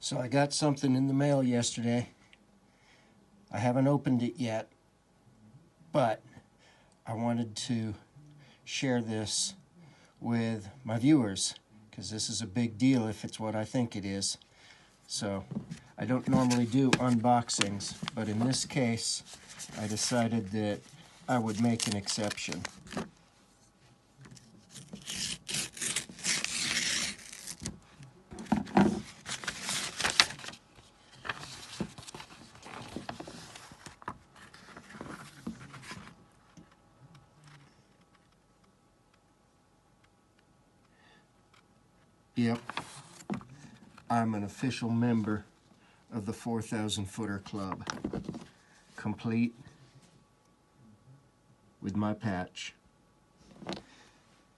So I got something in the mail yesterday. I haven't opened it yet, but I wanted to share this with my viewers because this is a big deal if it's what I think it is. So I don't normally do unboxings, but in this case I decided that I would make an exception. Yep, I'm an official member of the 4,000 Footer Club, complete with my patch.